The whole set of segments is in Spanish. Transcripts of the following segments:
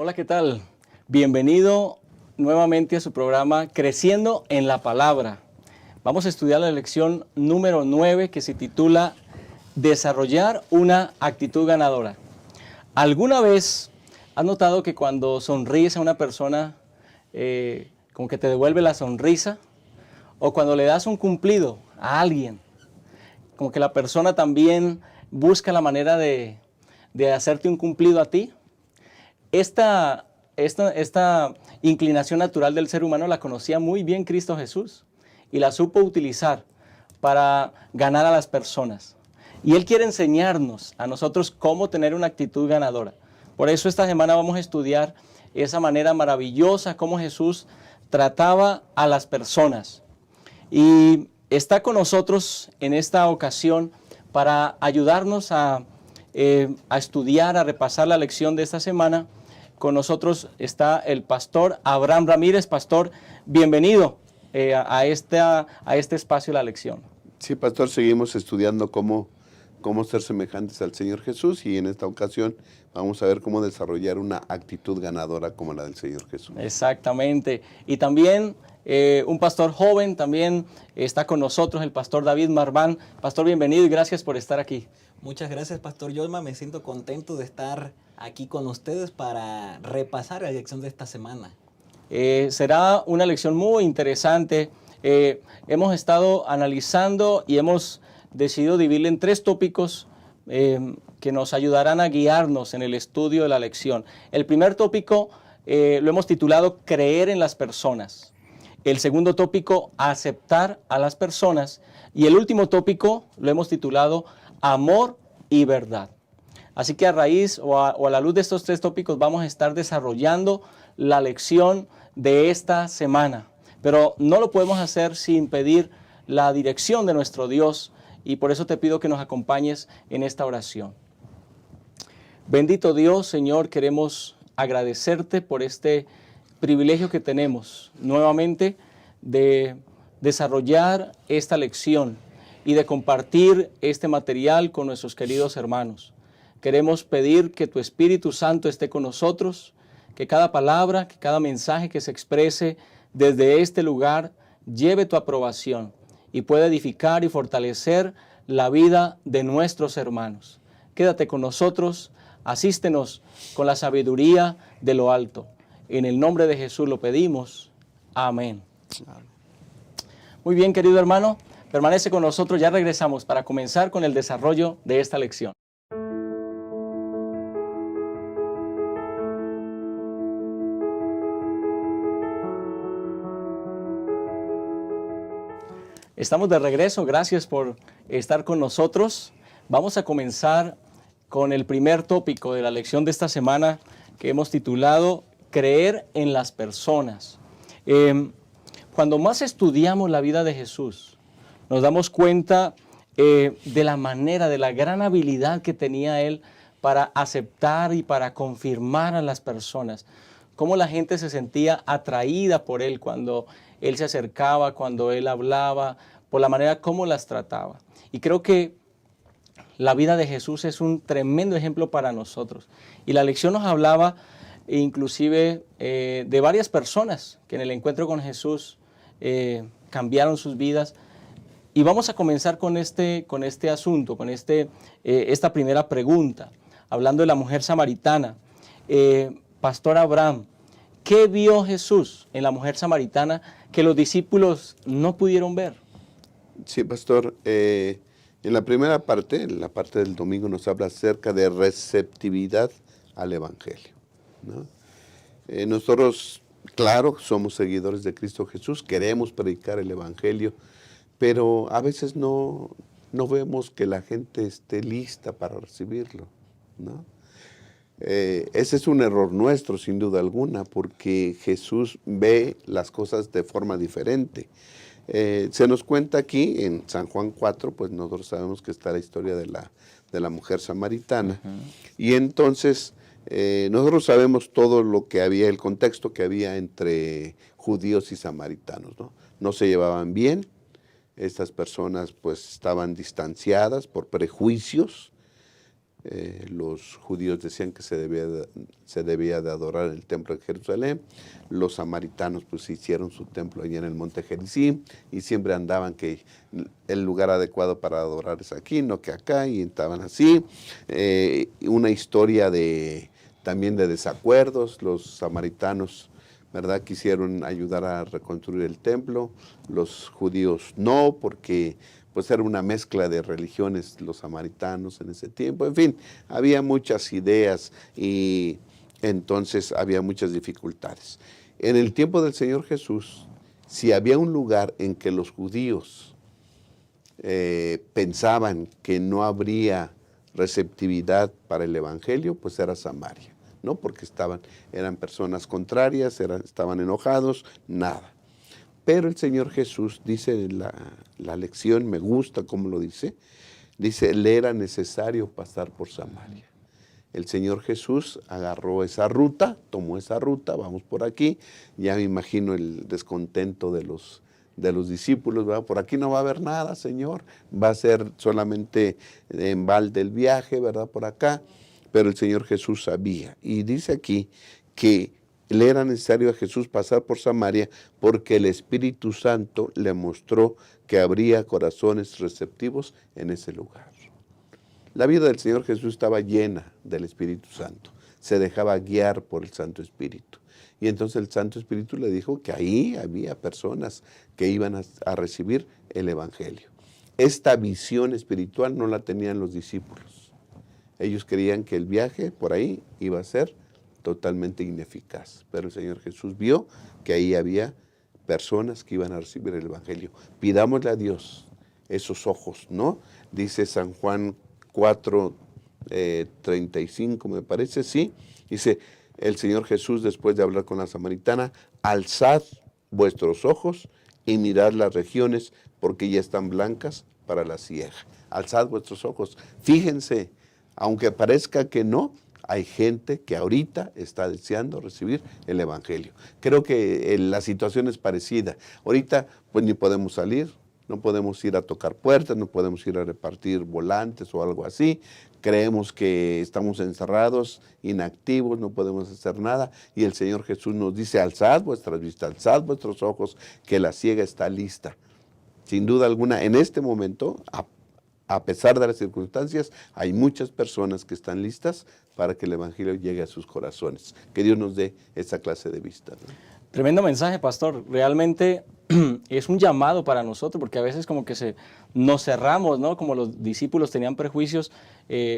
Hola, ¿qué tal? Bienvenido nuevamente a su programa Creciendo en la Palabra. Vamos a estudiar la lección número 9 que se titula Desarrollar una actitud ganadora. ¿Alguna vez has notado que cuando sonríes a una persona, como que te devuelve la sonrisa? O cuando le das un cumplido a alguien, como que la persona también busca la manera de hacerte un cumplido a ti. Esta inclinación natural del ser humano la conocía muy bien Cristo Jesús y la supo utilizar para ganar a las personas. Y Él quiere enseñarnos a nosotros cómo tener una actitud ganadora. Por eso esta semana vamos a estudiar esa manera maravillosa, cómo Jesús trataba a las personas. Y está con nosotros en esta ocasión para ayudarnos a estudiar, a repasar la lección de esta semana. Con nosotros está el pastor Abraham Ramírez. Pastor, bienvenido a este espacio de la lección. Sí, pastor, seguimos estudiando cómo ser semejantes al Señor Jesús, y en esta ocasión vamos a ver cómo desarrollar una actitud ganadora como la del Señor Jesús. Exactamente. Y también un pastor joven también está con nosotros, el pastor David Marván. Pastor, bienvenido y gracias por estar aquí. Muchas gracias, Pastor Yolma. Me siento contento de estar aquí con ustedes para repasar la lección de esta semana. Será una lección muy interesante. Hemos estado analizando y hemos decidido dividirla en 3 tópicos que nos ayudarán a guiarnos en el estudio de la lección. El primer tópico lo hemos titulado Creer en las personas. El segundo tópico, Aceptar a las personas. Y el último tópico lo hemos titulado Amor y Verdad. Así que a raíz o a la luz de estos 3 tópicos vamos a estar desarrollando la lección de esta semana. Pero no lo podemos hacer sin pedir la dirección de nuestro Dios, y por eso te pido que nos acompañes en esta oración. Bendito Dios, Señor, queremos agradecerte por este privilegio que tenemos nuevamente de desarrollar esta lección y de compartir este material con nuestros queridos hermanos. Queremos pedir que tu Espíritu Santo esté con nosotros, que cada palabra, que cada mensaje que se exprese desde este lugar lleve tu aprobación y pueda edificar y fortalecer la vida de nuestros hermanos. Quédate con nosotros, asístenos con la sabiduría de lo alto. En el nombre de Jesús lo pedimos. Amén. Muy bien, querido hermano, permanece con nosotros. Ya regresamos para comenzar con el desarrollo de esta lección. Estamos de regreso, gracias por estar con nosotros. Vamos a comenzar con el primer tópico de la lección de esta semana que hemos titulado Creer en las personas. Cuando más estudiamos la vida de Jesús, nos damos cuenta de la manera, de la gran habilidad que tenía Él para aceptar y para confirmar a las personas. Cómo la gente se sentía atraída por Él cuando Él se acercaba, cuando Él hablaba, por la manera como las trataba. Y creo que la vida de Jesús es un tremendo ejemplo para nosotros. Y la lección nos hablaba inclusive de varias personas que en el encuentro con Jesús cambiaron sus vidas. Y vamos a comenzar con este asunto, con esta primera pregunta, hablando de la mujer samaritana. Pastor Abraham, ¿qué vio Jesús en la mujer samaritana que los discípulos no pudieron ver? Sí, pastor, en la primera parte, en la parte del domingo, nos habla acerca de receptividad al Evangelio, ¿no? Nosotros, claro, somos seguidores de Cristo Jesús, queremos predicar el Evangelio, pero a veces no vemos que la gente esté lista para recibirlo, ¿no? Ese es un error nuestro, sin duda alguna, porque Jesús ve las cosas de forma diferente. Se nos cuenta aquí en San Juan 4, pues nosotros sabemos que está la historia de la mujer samaritana. Y entonces nosotros sabemos todo lo que había, el contexto que había entre judíos y samaritanos, ¿no? No se llevaban bien, estas personas pues estaban distanciadas por prejuicios, Los judíos decían que se debía de adorar en el templo de Jerusalén. Los samaritanos pues hicieron su templo allí en el monte Gerizim y siempre andaban que el lugar adecuado para adorar es aquí, no que acá, y estaban así. Una historia también de desacuerdos. Los samaritanos, ¿verdad?, quisieron ayudar a reconstruir el templo. Los judíos no, porque pues era una mezcla de religiones, los samaritanos en ese tiempo. En fin, había muchas ideas y entonces había muchas dificultades. En el tiempo del Señor Jesús, si había un lugar en que los judíos pensaban que no habría receptividad para el Evangelio, pues era Samaria, ¿no? Porque eran personas contrarias, estaban enojados, nada. Pero el Señor Jesús dice la lección, me gusta cómo lo dice, le era necesario pasar por Samaria. El Señor Jesús agarró esa ruta, tomó esa ruta, vamos por aquí, ya me imagino el descontento de los discípulos, ¿verdad? Por aquí no va a haber nada, Señor, va a ser solamente en balde el viaje, ¿verdad? Por acá, pero el Señor Jesús sabía, y dice aquí que le era necesario a Jesús pasar por Samaria porque el Espíritu Santo le mostró que habría corazones receptivos en ese lugar. La vida del Señor Jesús estaba llena del Espíritu Santo, se dejaba guiar por el Santo Espíritu. Y entonces el Santo Espíritu le dijo que ahí había personas que iban a recibir el Evangelio. Esta visión espiritual no la tenían los discípulos. Ellos creían que el viaje por ahí iba a ser totalmente ineficaz, pero el Señor Jesús vio que ahí había personas que iban a recibir el Evangelio. Pidámosle a Dios esos ojos, ¿no? Dice San Juan 4:35, me parece, sí. Dice el Señor Jesús, después de hablar con la samaritana: alzad vuestros ojos y mirad las regiones, porque ya están blancas para la siega. Alzad vuestros ojos. Fíjense, aunque parezca que no, hay gente que ahorita está deseando recibir el Evangelio. Creo que la situación es parecida. Ahorita pues ni podemos salir, no podemos ir a tocar puertas, no podemos ir a repartir volantes o algo así. Creemos que estamos encerrados, inactivos, no podemos hacer nada. Y el Señor Jesús nos dice: alzad vuestras vistas, alzad vuestros ojos, que la siega está lista. Sin duda alguna, en este momento, a pesar de las circunstancias, hay muchas personas que están listas para que el Evangelio llegue a sus corazones. Que Dios nos dé esa clase de vista, ¿no? Tremendo mensaje, pastor. Realmente es un llamado para nosotros, porque a veces como que nos cerramos, ¿no? Como los discípulos tenían prejuicios,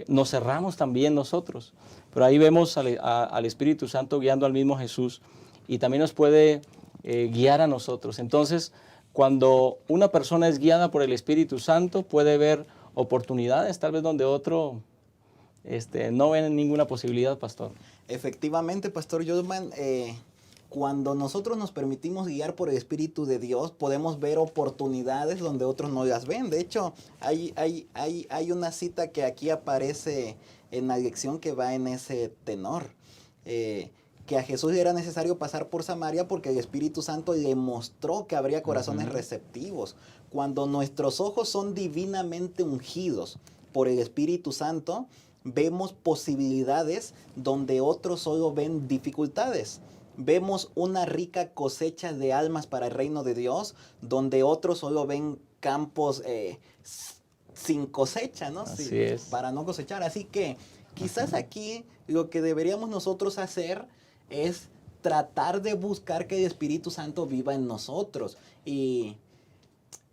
nos cerramos también nosotros. Pero ahí vemos al Espíritu Santo guiando al mismo Jesús, y también nos puede guiar a nosotros. Entonces, cuando una persona es guiada por el Espíritu Santo, puede ver oportunidades, tal vez donde otro no ve ninguna posibilidad, pastor. Efectivamente, Pastor Josman, cuando nosotros nos permitimos guiar por el Espíritu de Dios, podemos ver oportunidades donde otros no las ven. De hecho, hay una cita que aquí aparece en la lección que va en ese tenor. Que a Jesús era necesario pasar por Samaria porque el Espíritu Santo le mostró que habría corazones receptivos. Cuando nuestros ojos son divinamente ungidos por el Espíritu Santo, vemos posibilidades donde otros solo ven dificultades. Vemos una rica cosecha de almas para el reino de Dios, donde otros solo ven campos sin cosecha, ¿no? Así Sí, es. para no cosechar. Así que quizás aquí lo que deberíamos nosotros hacer es tratar de buscar que el Espíritu Santo viva en nosotros. Y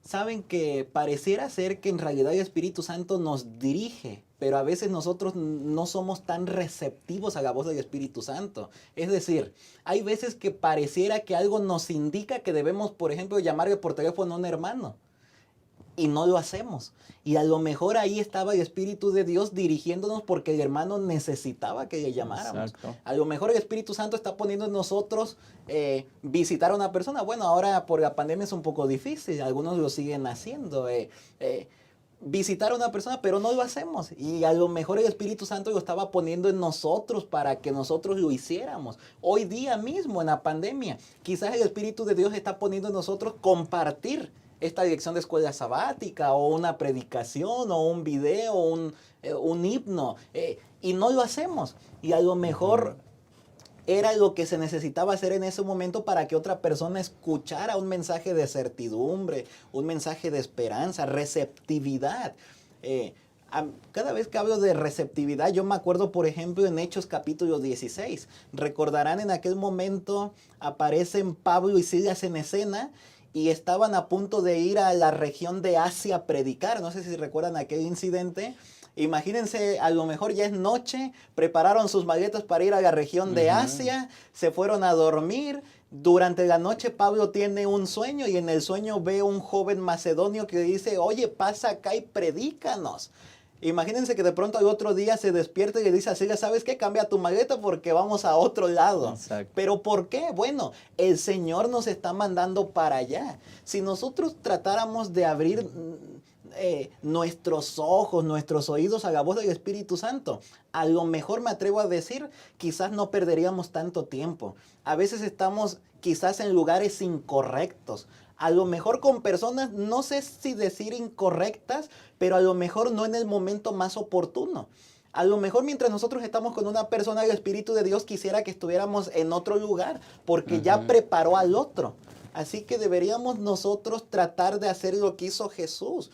saben que pareciera ser que en realidad el Espíritu Santo nos dirige, pero a veces nosotros no somos tan receptivos a la voz del Espíritu Santo. Es decir, hay veces que pareciera que algo nos indica que debemos, por ejemplo, llamarle por teléfono a un hermano, y no lo hacemos. Y a lo mejor ahí estaba el Espíritu de Dios dirigiéndonos porque el hermano necesitaba que le llamáramos. Exacto. A lo mejor el Espíritu Santo está poniendo en nosotros visitar a una persona. Bueno, ahora por la pandemia es un poco difícil, algunos lo siguen haciendo. Visitar a una persona, pero no lo hacemos. Y a lo mejor el Espíritu Santo lo estaba poniendo en nosotros para que nosotros lo hiciéramos. Hoy día mismo, en la pandemia, quizás el Espíritu de Dios está poniendo en nosotros compartir esta dirección de escuela sabática o una predicación o un video, un himno, y no lo hacemos. Y a lo mejor era lo que se necesitaba hacer en ese momento para que otra persona escuchara un mensaje de certidumbre, un mensaje de esperanza, receptividad. Cada vez que hablo de receptividad, yo me acuerdo, por ejemplo, en Hechos capítulo 16. Recordarán, en aquel momento aparecen Pablo y Silas en escena y estaban a punto de ir a la región de Asia a predicar. No sé si recuerdan aquel incidente. Imagínense, a lo mejor ya es noche, prepararon sus maletas para ir a la región de Asia, se fueron a dormir. Durante la noche Pablo tiene un sueño y en el sueño ve un joven macedonio que dice, oye, pasa acá y predícanos. Imagínense que de pronto al otro día se despierta y le dice así, ¿sabes qué? Cambia tu maleta porque vamos a otro lado. Exacto. ¿Pero por qué? Bueno, el Señor nos está mandando para allá. Si nosotros tratáramos de abrir nuestros ojos, nuestros oídos a la voz del Espíritu Santo, a lo mejor me atrevo a decir, quizás no perderíamos tanto tiempo. A veces estamos quizás en lugares incorrectos, a lo mejor con personas, no sé si decir incorrectas, pero a lo mejor no en el momento más oportuno. A lo mejor mientras nosotros estamos con una persona, el Espíritu de Dios quisiera que estuviéramos en otro lugar, porque ya preparó al otro. Así que deberíamos nosotros tratar de hacer lo que hizo Jesús.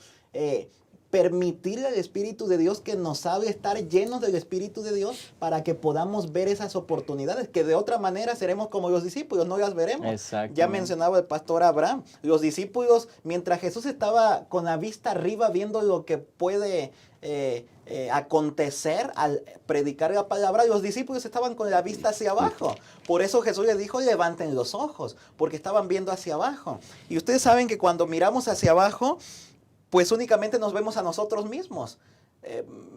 Permitirle al Espíritu de Dios que nos hable, estar llenos del Espíritu de Dios para que podamos ver esas oportunidades, que de otra manera seremos como los discípulos, no las veremos. Ya mencionaba el pastor Abraham, los discípulos, mientras Jesús estaba con la vista arriba viendo lo que puede acontecer al predicar la palabra, los discípulos estaban con la vista hacia abajo. Por eso Jesús les dijo, levanten los ojos, porque estaban viendo hacia abajo. Y ustedes saben que cuando miramos hacia abajo, pues únicamente nos vemos a nosotros mismos.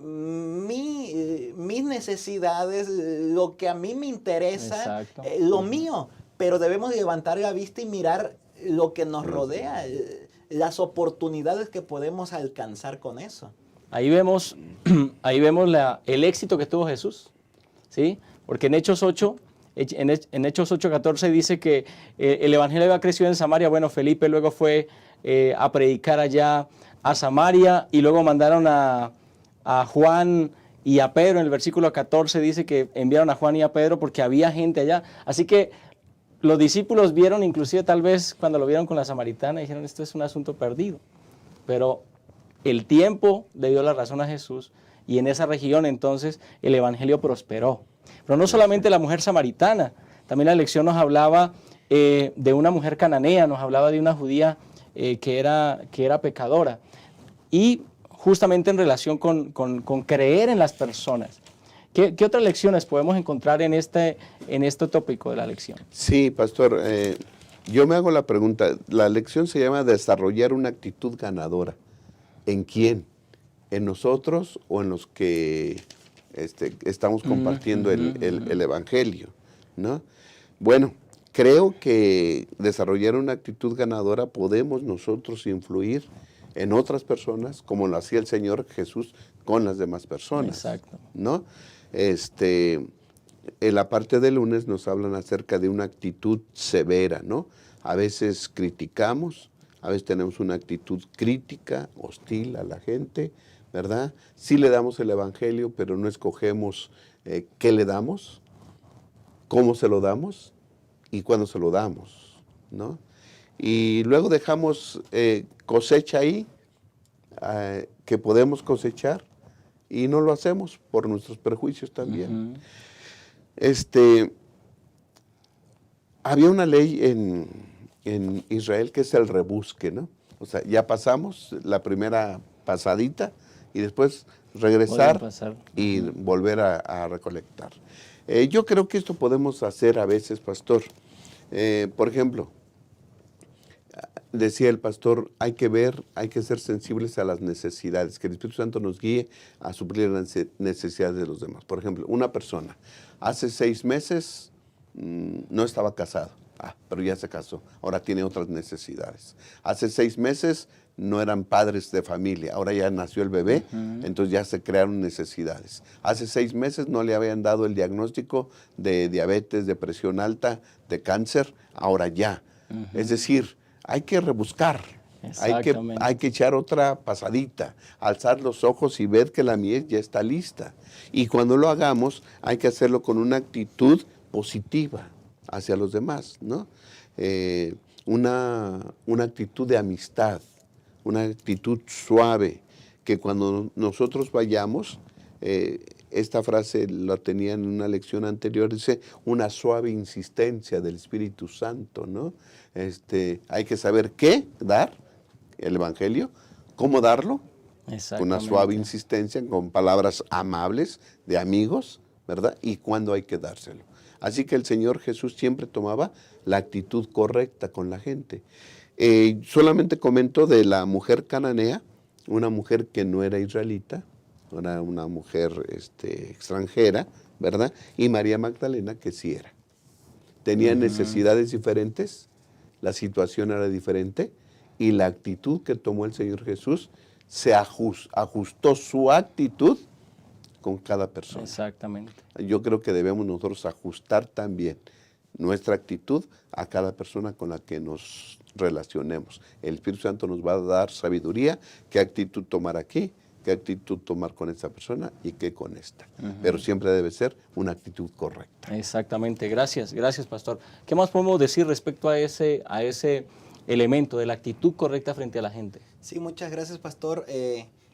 Mis necesidades, lo que a mí me interesa, lo mío. Pero debemos levantar la vista y mirar lo que nos rodea, las oportunidades que podemos alcanzar con eso. Ahí vemos el éxito que tuvo Jesús, ¿sí? Porque en Hechos 8, en Hechos 8:14 dice que el evangelio había crecido en Samaria. Bueno, Felipe luego fue a predicar allá a Samaria y luego mandaron a Juan y a Pedro. En el versículo 14 dice que enviaron a Juan y a Pedro porque había gente allá. Así que los discípulos vieron, inclusive tal vez cuando lo vieron con la samaritana, dijeron, esto es un asunto perdido. Pero el tiempo le dio la razón a Jesús y en esa región entonces el evangelio prosperó. Pero no solamente la mujer samaritana, también la lección nos hablaba de una mujer cananea, nos hablaba de una judía que era pecadora. Y justamente en relación con creer en las personas. ¿Qué otras lecciones podemos encontrar en este tópico de la lección? Sí, pastor, yo me hago la pregunta, la lección se llama desarrollar una actitud ganadora. ¿En quién? ¿En nosotros o en los que estamos compartiendo el evangelio? ¿No? Bueno, creo que desarrollar una actitud ganadora podemos nosotros influir en otras personas, como lo hacía el Señor Jesús con las demás personas. Exacto. ¿No? En la parte de lunes nos hablan acerca de una actitud severa, ¿no? A veces criticamos, a veces tenemos una actitud crítica, hostil a la gente, ¿verdad? Sí le damos el evangelio, pero no escogemos qué le damos, cómo se lo damos y cuándo se lo damos, ¿no? Y luego dejamos cosecha ahí, que podemos cosechar, y no lo hacemos por nuestros prejuicios también. Había una ley en Israel que es el rebusque, ¿no? O sea, ya pasamos la primera pasadita y después regresar y volver a recolectar. Yo creo que esto podemos hacer a veces, pastor. Por ejemplo, decía el pastor, hay que ser sensibles a las necesidades, que el Espíritu Santo nos guíe a suplir las necesidades de los demás. Por ejemplo, una persona hace 6 meses no estaba casado, pero ya se casó, ahora tiene otras necesidades. Hace 6 meses no eran padres de familia, ahora ya nació el bebé, entonces ya se crearon necesidades. Hace 6 meses no le habían dado el diagnóstico de diabetes, de presión alta, de cáncer, ahora ya. Es decir, hay que rebuscar, Exactamente. Hay que echar otra pasadita, alzar los ojos y ver que la miel ya está lista. Y cuando lo hagamos, hay que hacerlo con una actitud positiva hacia los demás, ¿no? Una actitud de amistad, una actitud suave, que cuando nosotros vayamos, esta frase la tenía en una lección anterior, dice, una suave insistencia del Espíritu Santo, ¿no? Hay que saber qué dar, el Evangelio, cómo darlo, con una suave insistencia, con palabras amables, de amigos, ¿verdad? Y cuándo hay que dárselo. Así que el Señor Jesús siempre tomaba la actitud correcta con la gente. Solamente comento de la mujer cananea, una mujer que no era israelita, era una mujer extranjera, ¿verdad? Y María Magdalena, que sí era. Tenían necesidades diferentes, la situación era diferente, y la actitud que tomó el Señor Jesús, se ajustó su actitud con cada persona. Exactamente. Yo creo que debemos nosotros ajustar también nuestra actitud a cada persona con la que nos relacionemos. El Espíritu Santo nos va a dar sabiduría, qué actitud tomar aquí, qué actitud tomar con esta persona y qué con esta. Pero siempre debe ser una actitud correcta. Exactamente. Gracias, pastor. ¿Qué más podemos decir respecto a ese elemento de la actitud correcta frente a la gente? Sí, muchas gracias, pastor.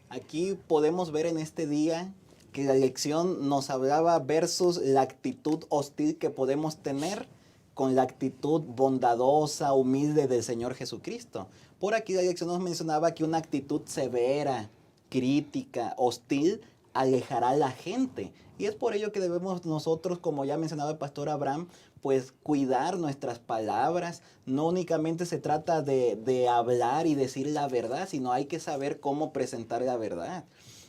Aquí podemos ver en este día que la lección nos hablaba versus la actitud hostil que podemos tener con la actitud bondadosa, humilde del Señor Jesucristo. Por aquí la lección nos mencionaba que una actitud severa, crítica, hostil, alejará a la gente. Y es por ello que debemos nosotros, como ya mencionaba el pastor Abraham, pues cuidar nuestras palabras. No únicamente se trata de hablar y decir la verdad, sino hay que saber cómo presentar la verdad.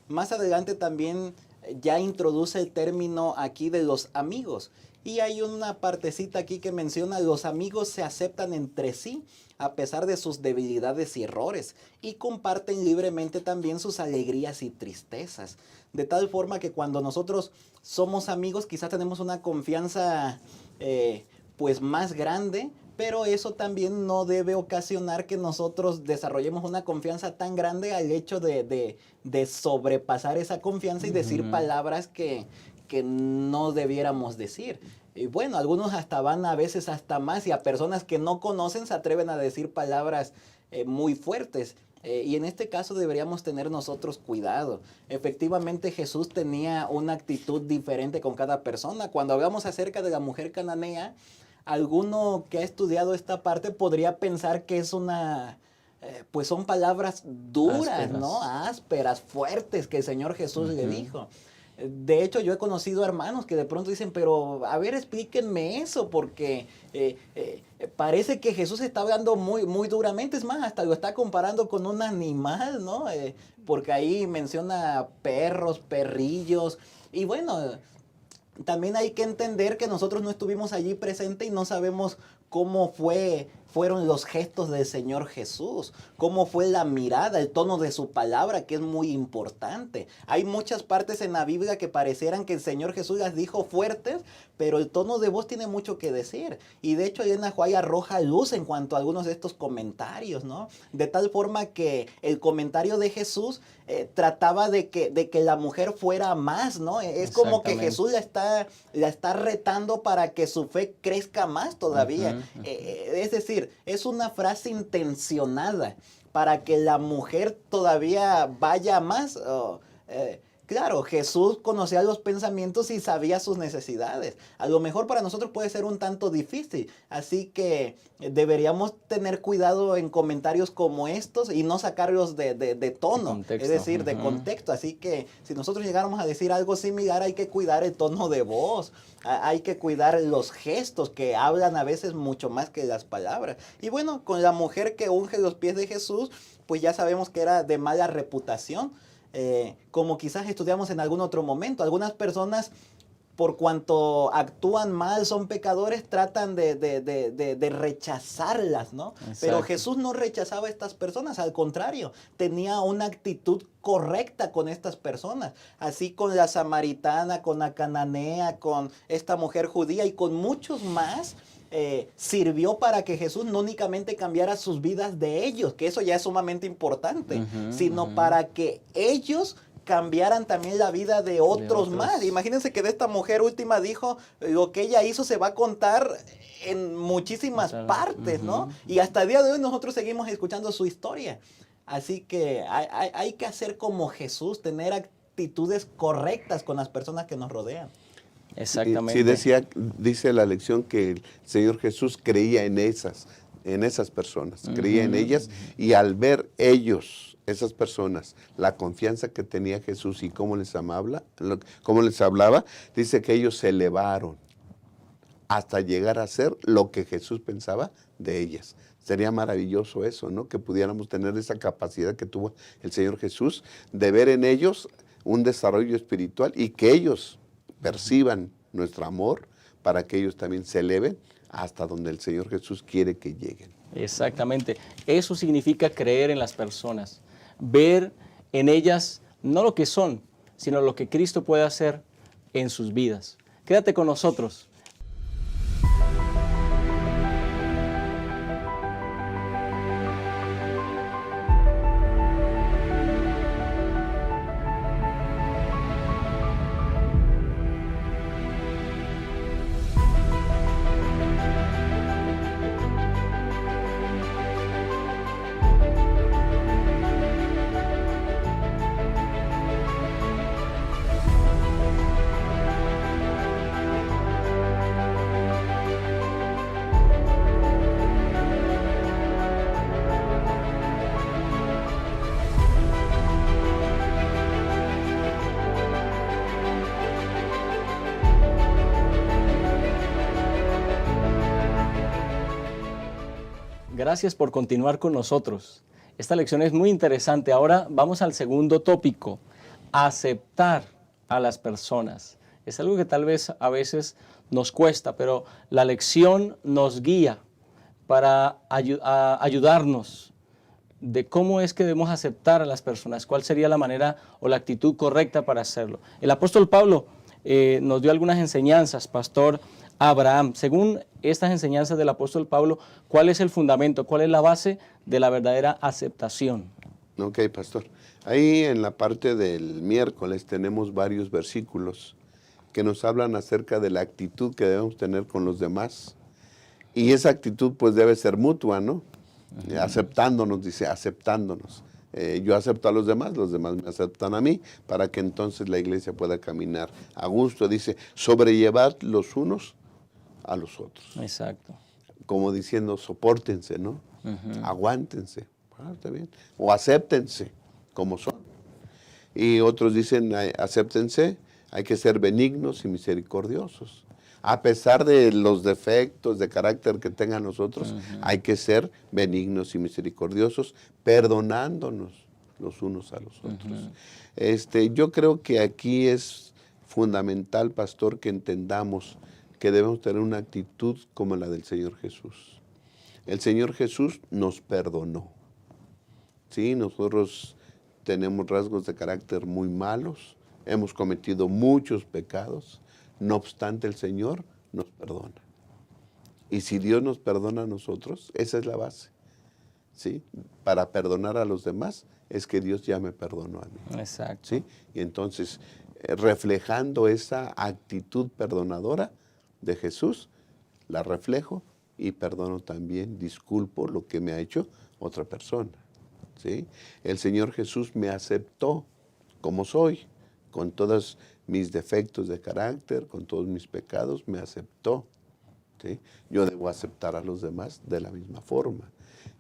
Más adelante también ya introduce el término aquí de los amigos. Y hay una partecita aquí que menciona: los amigos se aceptan entre sí a pesar de sus debilidades y errores, y comparten libremente también sus alegrías y tristezas. De tal forma que cuando nosotros somos amigos, quizás tenemos una confianza pues más grande, pero eso también no debe ocasionar que nosotros desarrollemos una confianza tan grande al hecho de sobrepasar esa confianza y decir palabras que no debiéramos decir. Y bueno, algunos hasta van a veces hasta más, y a personas que no conocen se atreven a decir palabras muy fuertes. Y en este caso deberíamos tener nosotros cuidado. Efectivamente, Jesús tenía una actitud diferente con cada persona. Cuando hablamos acerca de la mujer cananea, alguno que ha estudiado esta parte podría pensar que es pues son palabras duras, ásperas, ¿no? Ásperas, fuertes, que el Señor Jesús le dijo. De hecho, yo he conocido hermanos que de pronto dicen, pero a ver, explíquenme eso, porque parece que Jesús está hablando muy, muy duramente. Es más, hasta lo está comparando con un animal, ¿no? Porque ahí menciona perros, perrillos, y bueno, también hay que entender que nosotros no estuvimos allí presentes y no sabemos cómo fueron los gestos del Señor Jesús, cómo fue la mirada, el tono de su palabra, que es muy importante. Hay muchas partes en la Biblia que parecieran que el Señor Jesús las dijo fuertes, pero el tono de voz tiene mucho que decir. Y de hecho, Elena White arroja luz en cuanto a algunos de estos comentarios, ¿no? De tal forma que el comentario de Jesús trataba de que la mujer fuera más, ¿no? Es como que Jesús la está retando para que su fe crezca más todavía. Es decir, es una frase intencionada para que la mujer todavía vaya más. Claro, Jesús conocía los pensamientos y sabía sus necesidades. A lo mejor para nosotros puede ser un tanto difícil, así que deberíamos tener cuidado en comentarios como estos y no sacarlos de tono, es decir, de contexto. Así que si nosotros llegáramos a decir algo similar, hay que cuidar el tono de voz, hay que cuidar los gestos que hablan a veces mucho más que las palabras. Y bueno, con la mujer que unge los pies de Jesús, pues ya sabemos que era de mala reputación. Como quizás estudiamos en algún otro momento, algunas personas, por cuanto actúan mal, son pecadores, tratan de rechazarlas, ¿no? Exacto. Pero Jesús no rechazaba a estas personas, al contrario, tenía una actitud correcta con estas personas, así con la samaritana, con la cananea, con esta mujer judía y con muchos más. sirvió para que Jesús no únicamente cambiara sus vidas de ellos, que eso ya es sumamente importante, sino para que ellos cambiaran también la vida de otros más. Imagínense que de esta mujer última dijo, lo que ella hizo se va a contar en muchísimas partes, ¿no? Y hasta el día de hoy nosotros seguimos escuchando su historia. Así que hay que hacer como Jesús, tener actitudes correctas con las personas que nos rodean. Exactamente. Sí, dice la lección que el Señor Jesús creía en esas personas, creía en ellas, y al ver ellos, esas personas, la confianza que tenía Jesús y cómo les hablaba, dice que ellos se elevaron hasta llegar a ser lo que Jesús pensaba de ellas. Sería maravilloso eso, ¿no? Que pudiéramos tener esa capacidad que tuvo el Señor Jesús de ver en ellos un desarrollo espiritual y que ellos perciban nuestro amor para que ellos también se eleven hasta donde el Señor Jesús quiere que lleguen. Exactamente. Eso significa creer en las personas, ver en ellas no lo que son, sino lo que Cristo puede hacer en sus vidas. Quédate con nosotros. Gracias por continuar con nosotros. Esta lección es muy interesante. Ahora vamos al segundo tópico, aceptar a las personas. Es algo que tal vez a veces nos cuesta, pero la lección nos guía para ayudarnos de cómo es que debemos aceptar a las personas, cuál sería la manera o la actitud correcta para hacerlo. El apóstol Pablo nos dio algunas enseñanzas, Pastor Abraham. Según estas enseñanzas del apóstol Pablo, ¿cuál es el fundamento, cuál es la base de la verdadera aceptación? Ok, pastor. Ahí en la parte del miércoles tenemos varios versículos que nos hablan acerca de la actitud que debemos tener con los demás. Y esa actitud pues debe ser mutua, ¿no? Aceptándonos, dice, aceptándonos. Yo acepto a los demás me aceptan a mí, para que entonces la iglesia pueda caminar a gusto. Dice, sobrellevad los unos a los otros. Exacto. Como diciendo, sopórtense, ¿no? Aguántense. Está bien. O acéptense como son. Y otros dicen, acéptense, hay que ser benignos y misericordiosos. A pesar de los defectos de carácter que tengan nosotros, hay que ser benignos y misericordiosos, perdonándonos los unos a los otros. Yo creo que aquí es fundamental, pastor, que entendamos que debemos tener una actitud como la del Señor Jesús. El Señor Jesús nos perdonó. Sí, nosotros tenemos rasgos de carácter muy malos, hemos cometido muchos pecados, no obstante el Señor nos perdona. Y si Dios nos perdona a nosotros, esa es la base. ¿Sí? Para perdonar a los demás es que Dios ya me perdonó a mí. Exacto. ¿Sí? Y entonces, reflejando esa actitud perdonadora de Jesús, la reflejo y perdono también, disculpo lo que me ha hecho otra persona. ¿Sí? El Señor Jesús me aceptó como soy, con todos mis defectos de carácter, con todos mis pecados, me aceptó. ¿Sí? Yo debo aceptar a los demás de la misma forma.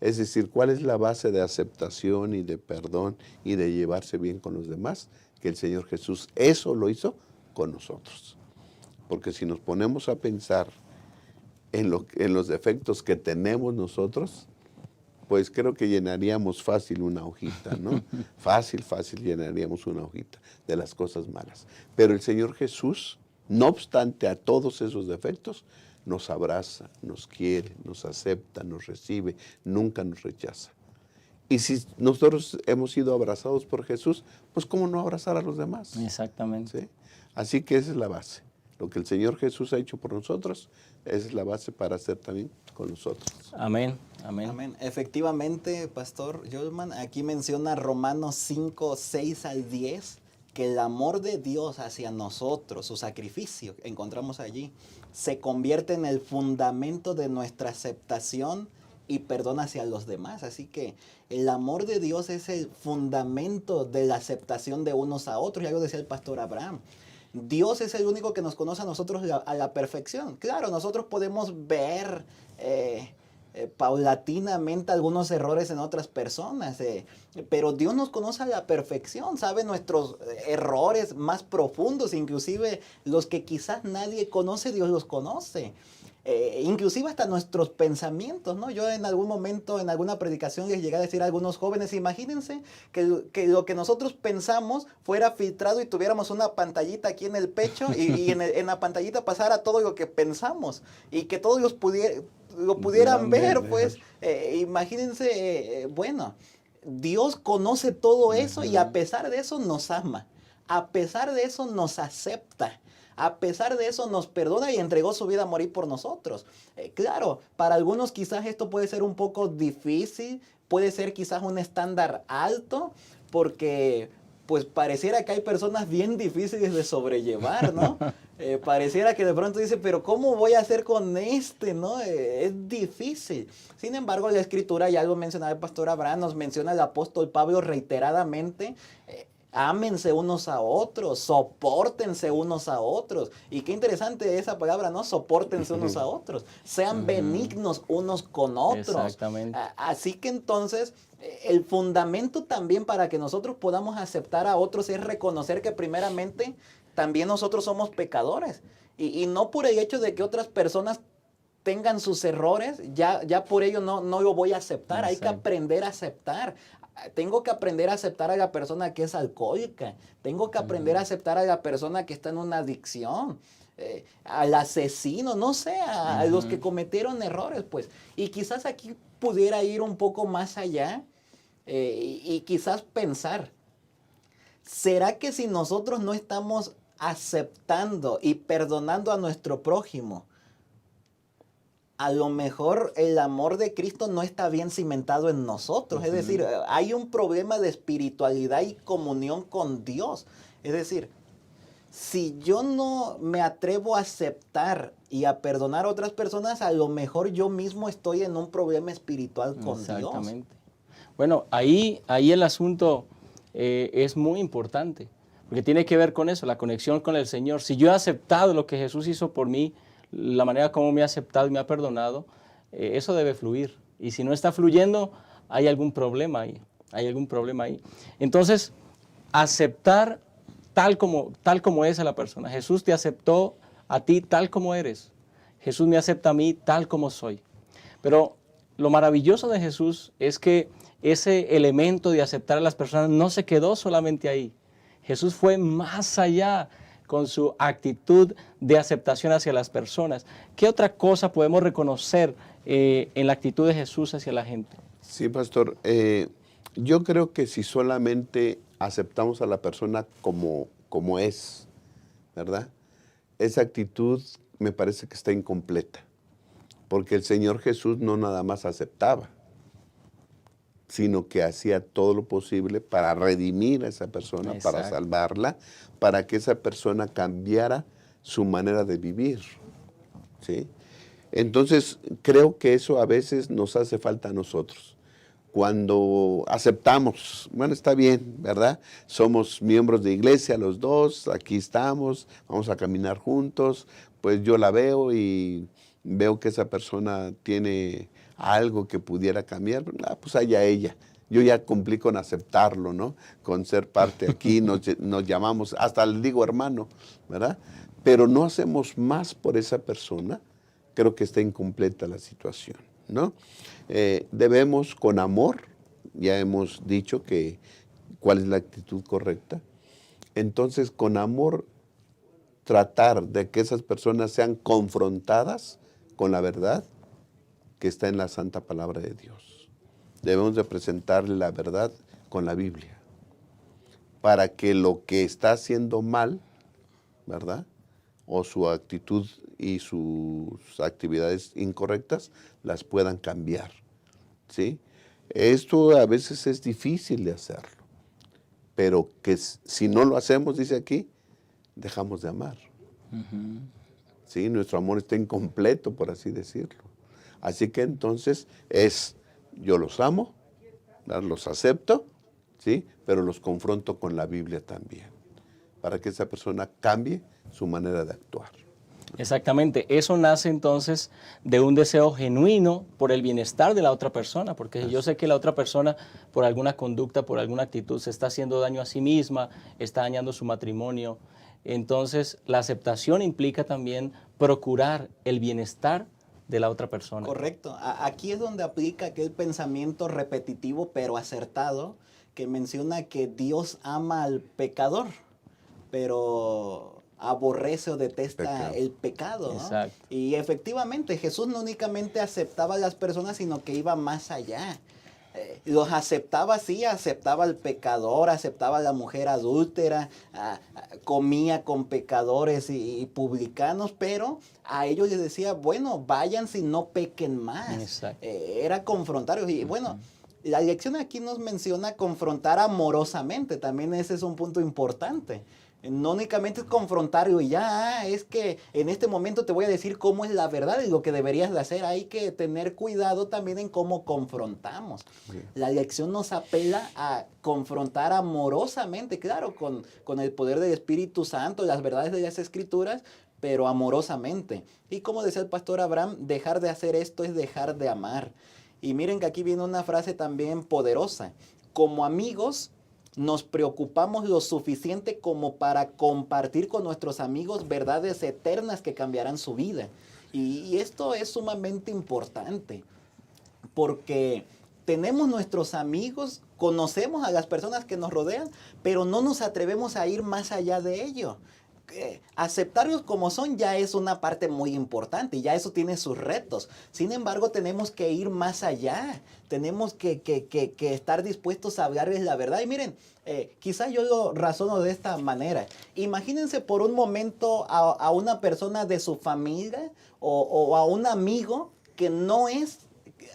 Es decir, ¿cuál es la base de aceptación y de perdón y de llevarse bien con los demás? Que el Señor Jesús eso lo hizo con nosotros. Porque si nos ponemos a pensar en los defectos que tenemos nosotros, pues creo que llenaríamos fácil una hojita, ¿no? Fácil llenaríamos una hojita de las cosas malas. Pero el Señor Jesús, no obstante a todos esos defectos, nos abraza, nos quiere, nos acepta, nos recibe, nunca nos rechaza. Y si nosotros hemos sido abrazados por Jesús, pues ¿cómo no abrazar a los demás? Exactamente. ¿Sí? Así que esa es la base. Lo que el Señor Jesús ha hecho por nosotros, esa es la base para hacer también con nosotros. Amén, amén. Amén. Efectivamente, Pastor Jolman, aquí menciona Romanos 5, 6 al 10, que el amor de Dios hacia nosotros, su sacrificio, encontramos allí, se convierte en el fundamento de nuestra aceptación y perdón hacia los demás. Así que el amor de Dios es el fundamento de la aceptación de unos a otros. Ya lo decía el pastor Abraham. Dios es el único que nos conoce a nosotros a la perfección. Claro, nosotros podemos ver paulatinamente algunos errores en otras personas, pero Dios nos conoce a la perfección, sabe nuestros errores más profundos, inclusive los que quizás nadie conoce, Dios los conoce. Inclusive hasta nuestros pensamientos, ¿no? Yo en algún momento, en alguna predicación, les llegué a decir a algunos jóvenes, imagínense que lo que nosotros pensamos fuera filtrado y tuviéramos una pantallita aquí en el pecho y en la pantallita pasara todo lo que pensamos y que todos lo pudieran ver, pues. Imagínense, bueno, Dios conoce todo eso y a pesar de eso nos ama, a pesar de eso nos acepta. A pesar de eso nos perdona y entregó su vida a morir por nosotros. Claro, para algunos quizás esto puede ser un poco difícil, puede ser quizás un estándar alto, porque pues pareciera que hay personas bien difíciles de sobrellevar, ¿no? Pareciera que de pronto dice, pero ¿cómo voy a hacer con este, no? Es difícil. Sin embargo, la Escritura, ya lo mencionaba el pastor Abraham, nos menciona el apóstol Pablo reiteradamente, ámense unos a otros, sopórtense unos a otros. Y qué interesante esa palabra, ¿no? Sopórtense unos a otros. Sean benignos unos con otros. Exactamente. Así que entonces, el fundamento también para que nosotros podamos aceptar a otros es reconocer que primeramente también nosotros somos pecadores. Y no por el hecho de que otras personas tengan sus errores, ya por ello no lo voy a aceptar. Exacto. Hay que aprender a aceptar. Tengo que aprender a aceptar a la persona que es alcohólica. Tengo que aprender a aceptar a la persona que está en una adicción. Al asesino, no sé, a los que cometieron errores, pues. Y quizás aquí pudiera ir un poco más allá y quizás pensar, ¿será que si nosotros no estamos aceptando y perdonando a nuestro prójimo, a lo mejor el amor de Cristo no está bien cimentado en nosotros? Es decir, hay un problema de espiritualidad y comunión con Dios. Es decir, si yo no me atrevo a aceptar y a perdonar a otras personas, a lo mejor yo mismo estoy en un problema espiritual con Dios. Exactamente. Bueno, ahí el asunto es muy importante, porque tiene que ver con eso, la conexión con el Señor. Si yo he aceptado lo que Jesús hizo por mí, la manera como me ha aceptado y me ha perdonado, eso debe fluir. Y si no está fluyendo, hay algún problema ahí. Hay algún problema ahí. Entonces, aceptar tal como es a la persona. Jesús te aceptó a ti tal como eres. Jesús me acepta a mí tal como soy. Pero lo maravilloso de Jesús es que ese elemento de aceptar a las personas no se quedó solamente ahí. Jesús fue más allá con su actitud de aceptación hacia las personas. ¿Qué otra cosa podemos reconocer en la actitud de Jesús hacia la gente? Sí, pastor. Yo creo que si solamente aceptamos a la persona como es, ¿verdad? Esa actitud me parece que está incompleta, porque el Señor Jesús no nada más aceptaba, sino que hacía todo lo posible para redimir a esa persona, Exacto. para salvarla, para que esa persona cambiara su manera de vivir, ¿sí? Entonces, creo que eso a veces nos hace falta a nosotros. Cuando aceptamos, bueno, está bien, ¿verdad? Somos miembros de iglesia los dos, aquí estamos, vamos a caminar juntos, pues yo la veo y veo que esa persona tiene algo que pudiera cambiar, pues allá ella. Yo ya cumplí con aceptarlo, ¿no? Con ser parte aquí, nos llamamos, hasta le digo hermano, ¿verdad? Pero no hacemos más por esa persona, creo que está incompleta la situación, ¿no? Debemos con amor, ya hemos dicho que cuál es la actitud correcta, entonces con amor tratar de que esas personas sean confrontadas con la verdad que está en la santa palabra de Dios. Debemos de presentarle la verdad con la Biblia, para que lo que está haciendo mal, ¿verdad? o su actitud y sus actividades incorrectas las puedan cambiar, ¿sí? Esto a veces es difícil de hacerlo, pero que si no lo hacemos, dice aquí, dejamos de amar. ¿Sí? Nuestro amor está incompleto, por así decirlo. Así que entonces yo los amo, los acepto, ¿sí? Pero los confronto con la Biblia también, para que esa persona cambie su manera de actuar. Exactamente, eso nace entonces de un deseo genuino por el bienestar de la otra persona, porque yo sé que la otra persona por alguna conducta, por alguna actitud se está haciendo daño a sí misma, está dañando su matrimonio. Entonces la aceptación implica también procurar el bienestar de la otra persona. Correcto. Aquí es donde aplica aquel pensamiento repetitivo pero acertado que menciona que Dios ama al pecador, pero aborrece o detesta el pecado, ¿no? Exacto. Y efectivamente Jesús no únicamente aceptaba a las personas, sino que iba más allá. Los aceptaba, sí, aceptaba al pecador, aceptaba a la mujer adúltera, comía con pecadores y publicanos, pero a ellos les decía, bueno, vayan si no pequen más. Era confrontarlos. Y bueno, la lección aquí nos menciona confrontar amorosamente, también ese es un punto importante. No únicamente es confrontario y ya, es que en este momento te voy a decir cómo es la verdad y lo que deberías de hacer. Hay que tener cuidado también en cómo confrontamos. Sí. La lección nos apela a confrontar amorosamente, claro, con el poder del Espíritu Santo, las verdades de las Escrituras, pero amorosamente. Y como decía el pastor Abraham, dejar de hacer esto es dejar de amar. Y miren que aquí viene una frase también poderosa. Como amigos, nos preocupamos lo suficiente como para compartir con nuestros amigos verdades eternas que cambiarán su vida. Y esto es sumamente importante, porque tenemos nuestros amigos, conocemos a las personas que nos rodean, pero no nos atrevemos a ir más allá de ello. Aceptarlos como son ya es una parte muy importante y ya eso tiene sus retos. Sin embargo, tenemos que ir más allá. Tenemos que estar dispuestos a hablarles la verdad. Y miren, quizás yo lo razono de esta manera. Imagínense por un momento a una persona de su familia o a un amigo que no es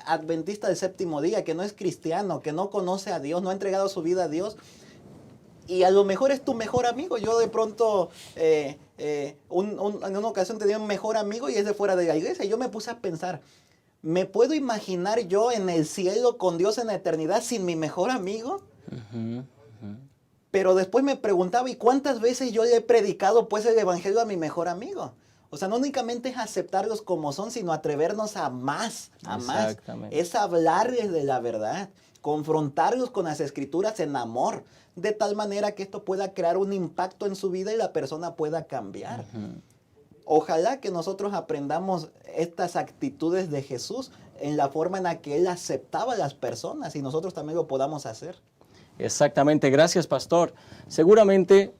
adventista del séptimo día, que no es cristiano, que no conoce a Dios, no ha entregado su vida a Dios. Y a lo mejor es tu mejor amigo. Yo de pronto, en una ocasión tenía un mejor amigo y es de fuera de la iglesia. Y yo me puse a pensar, ¿me puedo imaginar yo en el cielo con Dios en la eternidad sin mi mejor amigo? Pero después me preguntaba, ¿y cuántas veces yo le he predicado pues el evangelio a mi mejor amigo? O sea, no únicamente es aceptarlos como son, sino atrevernos a más, a más. Es hablarles de la verdad, confrontarlos con las escrituras en amor, de tal manera que esto pueda crear un impacto en su vida y la persona pueda cambiar. Ojalá que nosotros aprendamos estas actitudes de Jesús en la forma en la que Él aceptaba a las personas y nosotros también lo podamos hacer. Exactamente, gracias pastor. Seguramente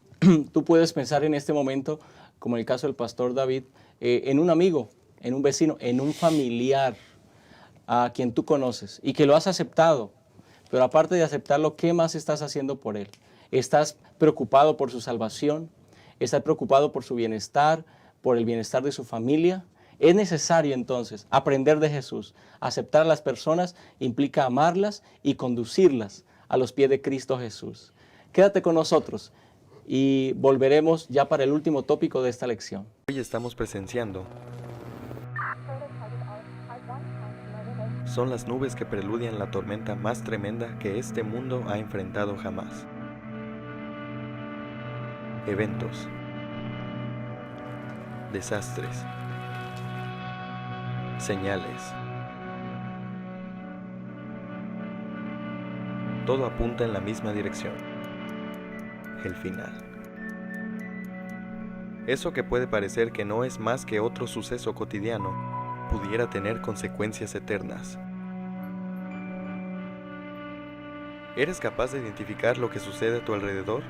tú puedes pensar en este momento, como en el caso del pastor David, en un amigo, en un vecino, en un familiar a quien tú conoces y que lo has aceptado. Pero aparte de aceptarlo, ¿qué más estás haciendo por él? ¿Estás preocupado por su salvación? ¿Estás preocupado por su bienestar, por el bienestar de su familia? Es necesario entonces aprender de Jesús. Aceptar a las personas implica amarlas y conducirlas a los pies de Cristo Jesús. Quédate con nosotros y volveremos ya para el último tópico de esta lección. Hoy estamos presenciando. Son las nubes que preludian la tormenta más tremenda que este mundo ha enfrentado jamás. Eventos, desastres, señales. Todo apunta en la misma dirección. El final. Eso que puede parecer que no es más que otro suceso cotidiano, pudiera tener consecuencias eternas. ¿Eres capaz de identificar lo que sucede a tu alrededor?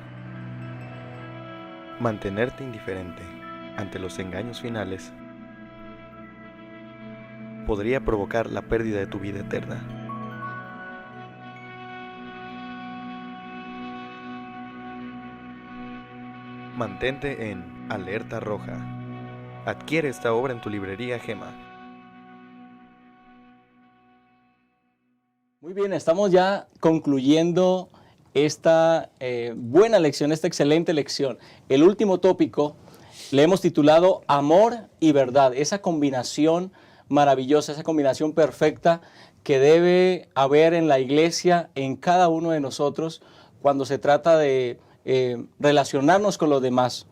Mantenerte indiferente ante los engaños finales podría provocar la pérdida de tu vida eterna. Mantente en alerta roja. Adquiere esta obra en tu librería Gema. Muy bien, estamos ya concluyendo esta buena lección, esta excelente lección. El último tópico le hemos titulado Amor y Verdad, esa combinación maravillosa, esa combinación perfecta que debe haber en la iglesia, en cada uno de nosotros, cuando se trata de relacionarnos con los demás.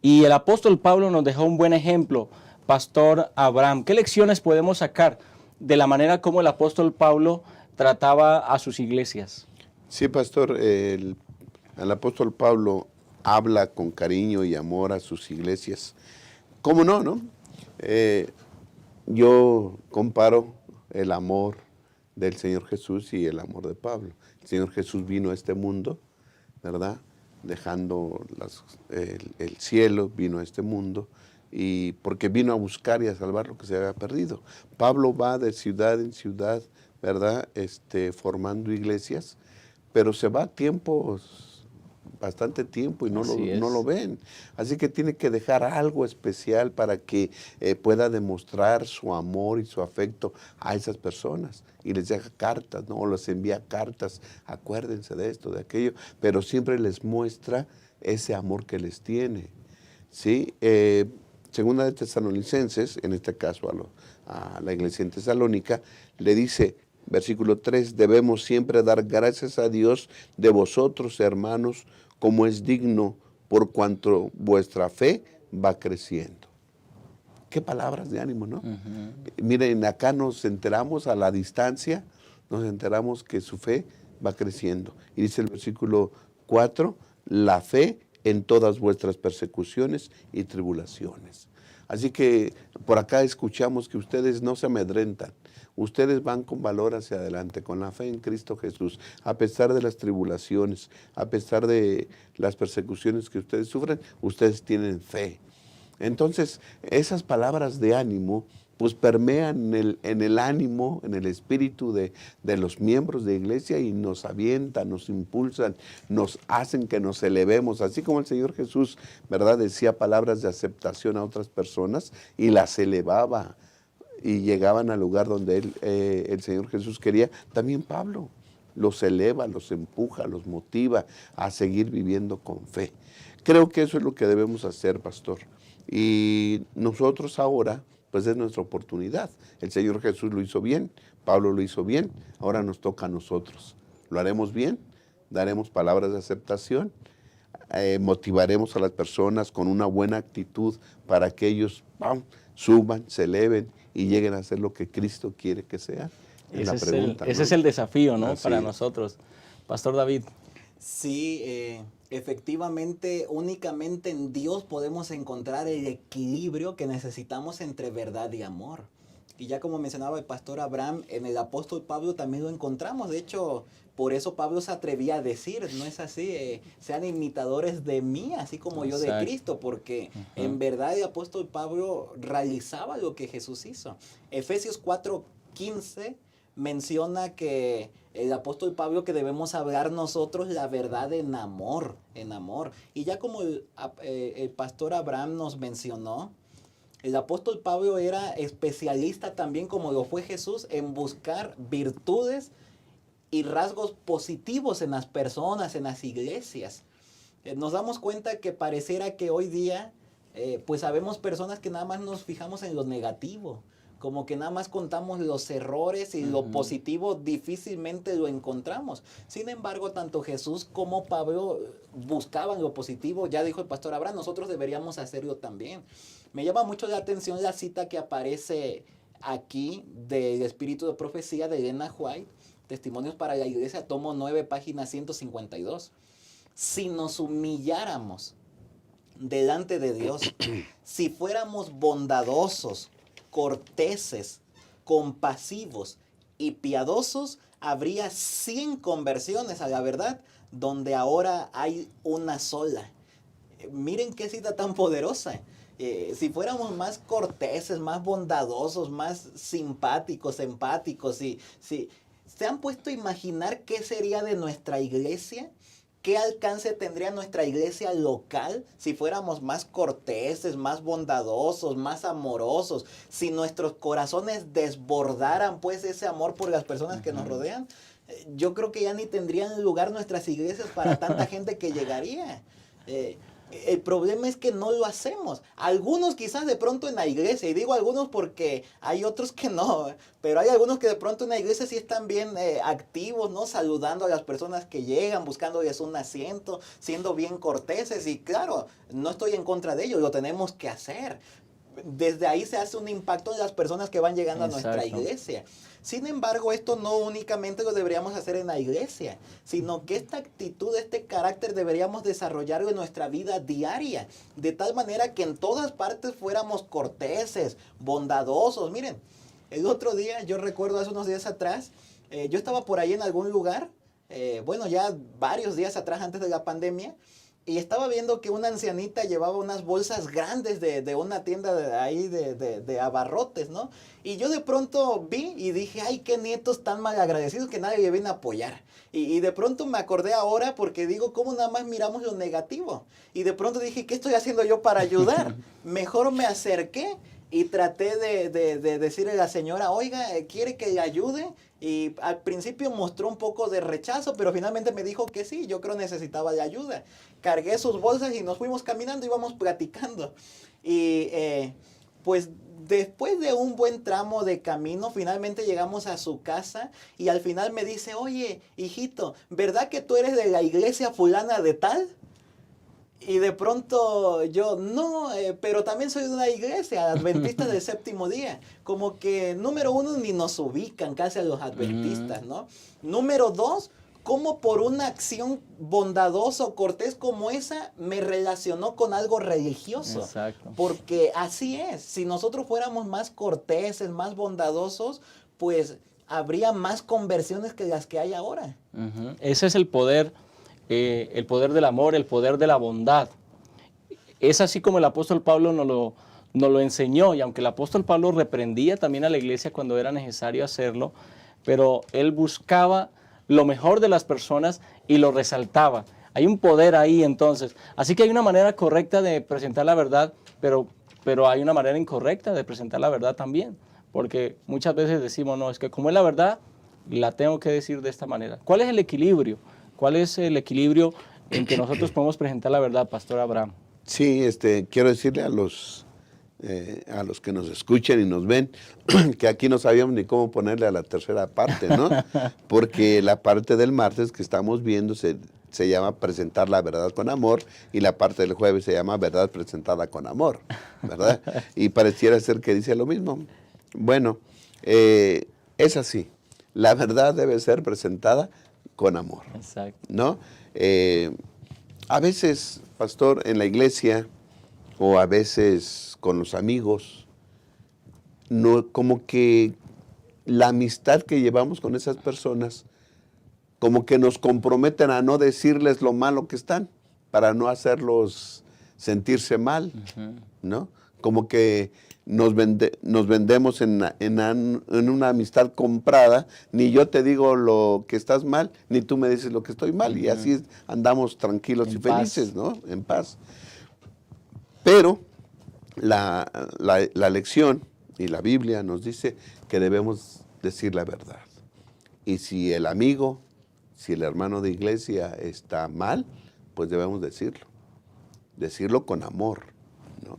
Y el apóstol Pablo nos dejó un buen ejemplo, Pastor Abraham. ¿Qué lecciones podemos sacar de la manera como el apóstol Pablo trataba a sus iglesias? Sí, pastor, el apóstol Pablo habla con cariño y amor a sus iglesias. ¿Cómo no, no? Yo comparo el amor del Señor Jesús y el amor de Pablo. El Señor Jesús vino a este mundo, ¿verdad? Dejando el cielo, vino a este mundo, y porque vino a buscar y a salvar lo que se había perdido. Pablo va de ciudad en ciudad, ¿verdad? Formando iglesias, pero se va bastante tiempo y no lo ven. Así que tiene que dejar algo especial para que pueda demostrar su amor y su afecto a esas personas. Y les deja cartas, ¿no? O les envía cartas, acuérdense de esto, de aquello, pero siempre les muestra ese amor que les tiene. ¿Sí? Segunda de Tesalonicenses, en este caso a la iglesia en Tesalónica, le dice, versículo 3, debemos siempre dar gracias a Dios de vosotros, hermanos, como es digno, por cuanto vuestra fe va creciendo. Qué palabras de ánimo, ¿no? Miren, acá nos enteramos a la distancia, nos enteramos que su fe va creciendo. Y dice el versículo 4, la fe en todas vuestras persecuciones y tribulaciones. Así que por acá escuchamos que ustedes no se amedrentan. Ustedes van con valor hacia adelante, con la fe en Cristo Jesús, a pesar de las tribulaciones, a pesar de las persecuciones que ustedes sufren, ustedes tienen fe. Entonces, esas palabras de ánimo, pues permean en el ánimo, en el espíritu de los miembros de iglesia y nos avientan, nos impulsan, nos hacen que nos elevemos. Así como el Señor Jesús, ¿verdad?, decía palabras de aceptación a otras personas y las elevaba y llegaban al lugar donde el Señor Jesús quería. También Pablo los eleva, los empuja, los motiva a seguir viviendo con fe. Creo que eso es lo que debemos hacer, pastor. Y nosotros ahora, pues es nuestra oportunidad. El Señor Jesús lo hizo bien, Pablo lo hizo bien, ahora nos toca a nosotros. ¿Lo haremos bien? Daremos palabras de aceptación, motivaremos a las personas con una buena actitud para que ellos suban, se eleven y lleguen a ser lo que Cristo quiere que sean. Ese es el desafío, ¿no? Para nosotros. Pastor David. Sí, efectivamente, únicamente en Dios podemos encontrar el equilibrio que necesitamos entre verdad y amor. Y ya como mencionaba el pastor Abraham, en el apóstol Pablo también lo encontramos. De hecho, por eso Pablo se atrevía a decir, ¿no es así? Sean imitadores de mí, así como yo de Cristo, porque en verdad el apóstol Pablo realizaba lo que Jesús hizo. Efesios 4:15 menciona que el apóstol Pablo que debemos hablar nosotros la verdad en amor. Y ya como el pastor Abraham nos mencionó, el apóstol Pablo era especialista también, como lo fue Jesús, en buscar virtudes y rasgos positivos en las personas, en las iglesias. Nos damos cuenta que pareciera que hoy día, pues sabemos personas que nada más nos fijamos en lo negativo, como que nada más contamos los errores y lo positivo difícilmente lo encontramos. Sin embargo, tanto Jesús como Pablo buscaban lo positivo. Ya dijo el pastor Abraham, nosotros deberíamos hacerlo también. Me llama mucho la atención la cita que aparece aquí del Espíritu de Profecía de Elena White, Testimonios para la Iglesia, tomo 9, página 152. Si nos humilláramos delante de Dios, si fuéramos bondadosos, corteses, compasivos y piadosos, habría 100 conversiones a la verdad, donde ahora hay una sola. Miren qué cita tan poderosa. Si fuéramos más corteses, más bondadosos, más simpáticos, empáticos, si se han puesto a imaginar qué sería de nuestra iglesia, ¿qué alcance tendría nuestra iglesia local si fuéramos más corteses, más bondadosos, más amorosos? Si nuestros corazones desbordaran pues ese amor por las personas que nos rodean, yo creo que ya ni tendrían lugar nuestras iglesias para tanta gente que llegaría. El problema es que no lo hacemos. Algunos quizás de pronto en la iglesia, y digo algunos porque hay otros que no, pero hay algunos que de pronto en la iglesia sí están bien activos, ¿no? Saludando a las personas que llegan, buscándoles un asiento, siendo bien corteses. Y claro, no estoy en contra de ello, lo tenemos que hacer. Desde ahí se hace un impacto en las personas que van llegando a nuestra iglesia. Sin embargo, esto no únicamente lo deberíamos hacer en la iglesia, sino que esta actitud, este carácter deberíamos desarrollarlo en nuestra vida diaria, de tal manera que en todas partes fuéramos corteses, bondadosos. Miren, el otro día, yo recuerdo hace unos días atrás, yo estaba por ahí en algún lugar, bueno, ya varios días atrás antes de la pandemia, y estaba viendo que una ancianita llevaba unas bolsas grandes de una tienda de abarrotes, ¿no? Y yo de pronto vi y dije, ay, qué nietos tan mal agradecidos que nadie viene a apoyar. Y de pronto me acordé ahora porque digo, ¿cómo nada más miramos lo negativo? Y de pronto dije, ¿qué estoy haciendo yo para ayudar? Mejor me acerqué y traté de decirle a la señora, oiga, ¿quiere que le ayude? Y al principio mostró un poco de rechazo, pero finalmente me dijo que sí, yo creo necesitaba de ayuda. Cargué sus bolsas y nos fuimos caminando, íbamos platicando. Y pues después de un buen tramo de camino, finalmente llegamos a su casa y al final me dice, oye, hijito, ¿verdad que tú eres de la iglesia fulana de tal? Y de pronto yo, no, pero también soy de una iglesia, adventistas del séptimo día. Como que, número uno, ni nos ubican casi a los adventistas, ¿no? Número dos, cómo por una acción bondadosa o cortés como esa me relacionó con algo religioso. Exacto. Porque así es, si nosotros fuéramos más corteses, más bondadosos, pues habría más conversiones que las que hay ahora. Ese es el poder del amor, el poder de la bondad. Es así como el apóstol Pablo nos lo enseñó, y aunque el apóstol Pablo reprendía también a la iglesia cuando era necesario hacerlo, pero él buscaba lo mejor de las personas y lo resaltaba. Hay un poder ahí entonces. Así que hay una manera correcta de presentar la verdad, pero hay una manera incorrecta de presentar la verdad también, porque muchas veces decimos, no, es que como es la verdad, la tengo que decir de esta manera. ¿Cuál es el equilibrio? ¿Cuál es el equilibrio en que nosotros podemos presentar la verdad, Pastor Abraham? Sí, quiero decirle a los que nos escuchan y nos ven, que aquí no sabíamos ni cómo ponerle a la tercera parte, ¿no? Porque la parte del martes que estamos viendo se llama presentar la verdad con amor, y la parte del jueves se llama verdad presentada con amor, ¿verdad? Y pareciera ser que dice lo mismo. Bueno, es así. La verdad debe ser presentada con amor. Exacto. ¿No? A veces, pastor, en la iglesia o a veces con los amigos, no, como que la amistad que llevamos con esas personas, como que nos comprometen a no decirles lo malo que están, para no hacerlos sentirse mal, ¿no? Como que nos vendemos en una amistad comprada, ni yo te digo lo que estás mal, ni tú me dices lo que estoy mal, y así andamos tranquilos y felices, ¿no? En paz. Pero la lección y la Biblia nos dice que debemos decir la verdad. Y si el amigo, si el hermano de iglesia está mal, pues debemos decirlo con amor, ¿no?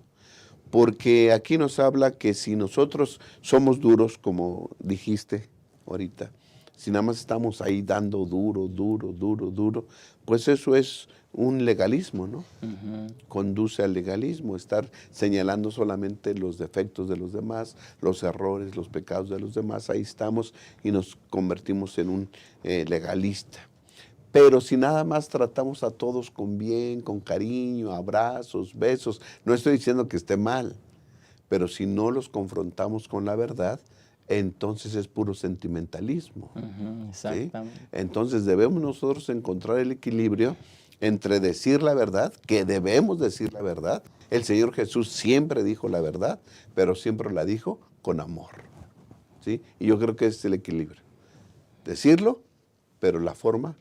Porque aquí nos habla que si nosotros somos duros, como dijiste ahorita, si nada más estamos ahí dando duro, pues eso es un legalismo, ¿no? Conduce al legalismo, estar señalando solamente los defectos de los demás, los errores, los pecados de los demás. Ahí estamos y nos convertimos en un legalista. Pero si nada más tratamos a todos con bien, con cariño, abrazos, besos, no estoy diciendo que esté mal, pero si no los confrontamos con la verdad, entonces es puro sentimentalismo. Exactamente. ¿Sí? Entonces debemos nosotros encontrar el equilibrio entre decir la verdad, que debemos decir la verdad. El Señor Jesús siempre dijo la verdad, pero siempre la dijo con amor. ¿Sí? Y yo creo que ese es el equilibrio. Decirlo, pero la forma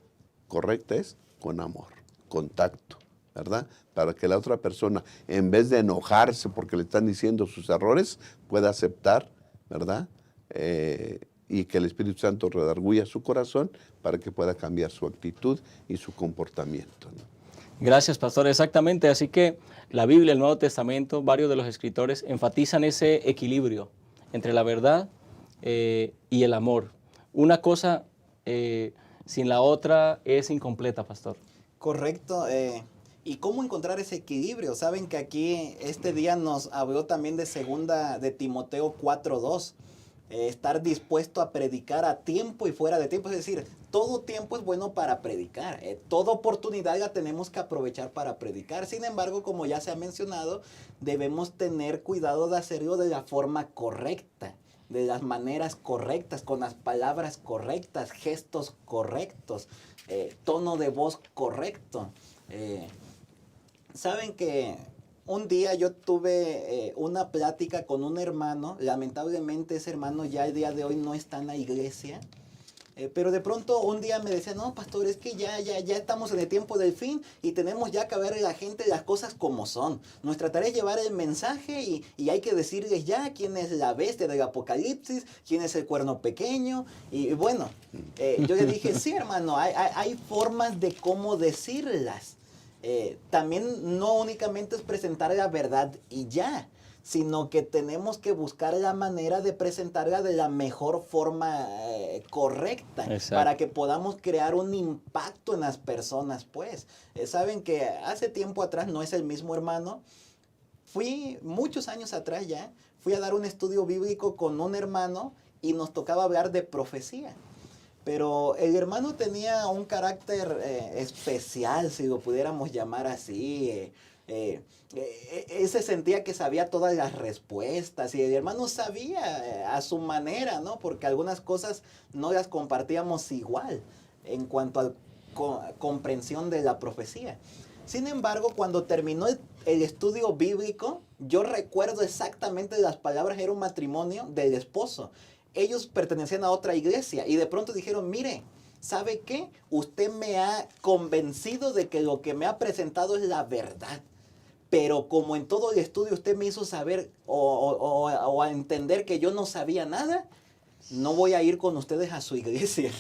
correcta es con amor, con tacto, ¿verdad? Para que la otra persona, en vez de enojarse porque le están diciendo sus errores, pueda aceptar, ¿verdad? Y que el Espíritu Santo redarguya su corazón para que pueda cambiar su actitud y su comportamiento, ¿no? Gracias, pastor. Exactamente. Así que la Biblia, el Nuevo Testamento, varios de los escritores enfatizan ese equilibrio entre la verdad y el amor. Una cosa sin la otra es incompleta, pastor. Correcto. ¿Y cómo encontrar ese equilibrio? Saben que aquí este día nos habló también de segunda de Timoteo 4:2. Estar dispuesto a predicar a tiempo y fuera de tiempo. Es decir, todo tiempo es bueno para predicar. Toda oportunidad la tenemos que aprovechar para predicar. Sin embargo, como ya se ha mencionado, debemos tener cuidado de hacerlo de la forma correcta, de las maneras correctas, con las palabras correctas, gestos correctos, tono de voz correcto. Saben que un día yo tuve una plática con un hermano. Lamentablemente ese hermano ya el día de hoy no está en la iglesia. Pero de pronto un día me decía, no, pastor, es que ya estamos en el tiempo del fin y tenemos ya que ver a la gente las cosas como son. Nuestra tarea es llevar el mensaje y hay que decirles ya quién es la bestia del Apocalipsis, quién es el cuerno pequeño. Y bueno, yo le dije, sí, hermano, hay formas de cómo decirlas. También no únicamente es presentar la verdad y ya, sino que tenemos que buscar la manera de presentarla de la mejor forma correcta. Exacto. Para que podamos crear un impacto en las personas, pues. Saben que hace tiempo atrás, no es el mismo hermano, fui muchos años atrás ya, fui a dar un estudio bíblico con un hermano y nos tocaba hablar de profecía. Pero el hermano tenía un carácter especial, si lo pudiéramos llamar así. Él se sentía que sabía todas las respuestas y el hermano sabía a su manera, ¿no? Porque algunas cosas no las compartíamos igual en cuanto a comprensión de la profecía. Sin embargo, cuando terminó el estudio bíblico, yo recuerdo exactamente las palabras. Era un matrimonio del esposo. Ellos pertenecían a otra iglesia y de pronto dijeron, mire, ¿sabe qué? Usted me ha convencido de que lo que me ha presentado es la verdad. Pero como en todo el estudio usted me hizo saber o a entender que yo no sabía nada, no voy a ir con ustedes a su iglesia.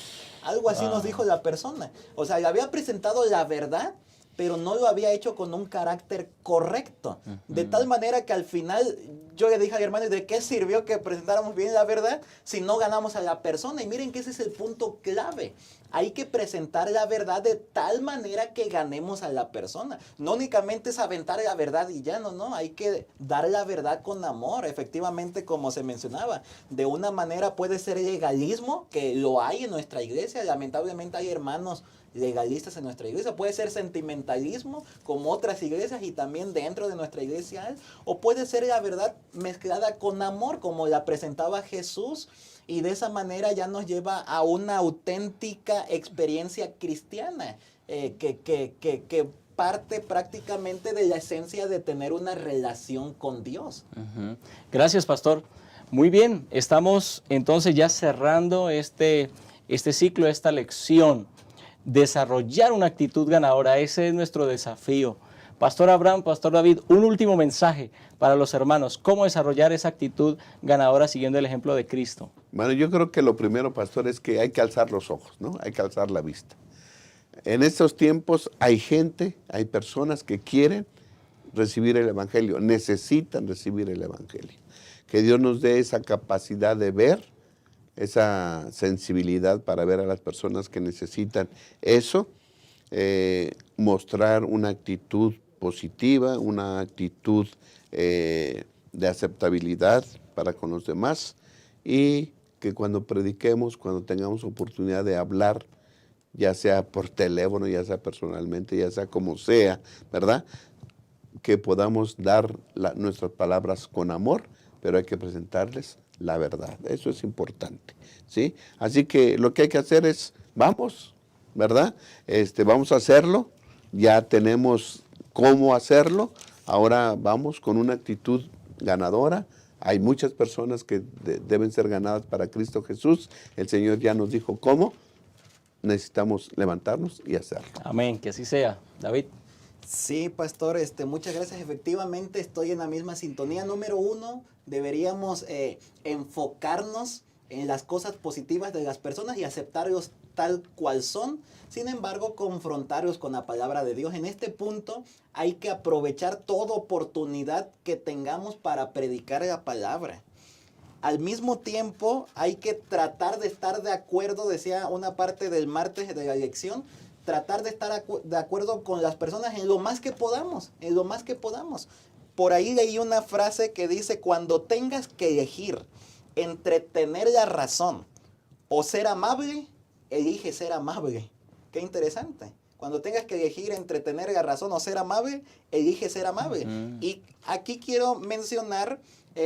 Algo así nos dijo la persona. O sea, le había presentado la verdad, pero no lo había hecho con un carácter correcto. De tal manera que al final yo le dije al hermano, ¿de qué sirvió que presentáramos bien la verdad si no ganamos a la persona? Y miren que ese es el punto clave. Hay que presentar la verdad de tal manera que ganemos a la persona. No únicamente es aventar la verdad y ya, no. Hay que dar la verdad con amor. Efectivamente, como se mencionaba, de una manera puede ser legalismo, que lo hay en nuestra iglesia. Lamentablemente hay hermanos legalistas en nuestra iglesia. Puede ser sentimentalismo, como otras iglesias y también dentro de nuestra iglesia. O puede ser la verdad mezclada con amor, como la presentaba Jesús. Y de esa manera ya nos lleva a una auténtica experiencia cristiana que parte prácticamente de la esencia de tener una relación con Dios. Gracias, pastor. Muy bien, estamos entonces ya cerrando este ciclo, esta lección. Desarrollar una actitud ganadora, ese es nuestro desafío. Pastor Abraham, Pastor David, un último mensaje para los hermanos. ¿Cómo desarrollar esa actitud ganadora siguiendo el ejemplo de Cristo? Bueno, yo creo que lo primero, pastor, es que hay que alzar los ojos, ¿no? Hay que alzar la vista. En estos tiempos hay gente, hay personas que quieren recibir el Evangelio, necesitan recibir el Evangelio. Que Dios nos dé esa capacidad de ver, esa sensibilidad para ver a las personas que necesitan eso, mostrar una actitud positiva, una actitud de aceptabilidad para con los demás y que cuando prediquemos, cuando tengamos oportunidad de hablar, ya sea por teléfono, ya sea personalmente, ya sea como sea, ¿verdad? Que podamos dar nuestras palabras con amor, pero hay que presentarles la verdad. Eso es importante, ¿sí? Así que lo que hay que hacer es, vamos, ¿verdad? Vamos a hacerlo, ya tenemos cómo hacerlo, ahora vamos con una actitud ganadora. Hay muchas personas que deben ser ganadas para Cristo Jesús. El Señor ya nos dijo cómo. necesitamos levantarnos y hacerlo. Amén, que así sea. David. Sí, pastor, muchas gracias. Efectivamente, estoy en la misma sintonía. Número 1, deberíamos enfocarnos en las cosas positivas de las personas y aceptarlos tal cual son. Sin embargo, confrontarlos con la palabra de Dios. En este punto hay que aprovechar toda oportunidad que tengamos para predicar la palabra. Al mismo tiempo, hay que tratar de estar de acuerdo, decía una parte del martes de la lección, tratar de estar de acuerdo con las personas en lo más que podamos, en lo más que podamos. Por ahí leí una frase que dice, cuando tengas que elegir entre tener la razón o ser amable, elige ser amable. Qué interesante. Cuando tengas que elegir entre tener la razón o ser amable, elige ser amable. Y aquí quiero mencionar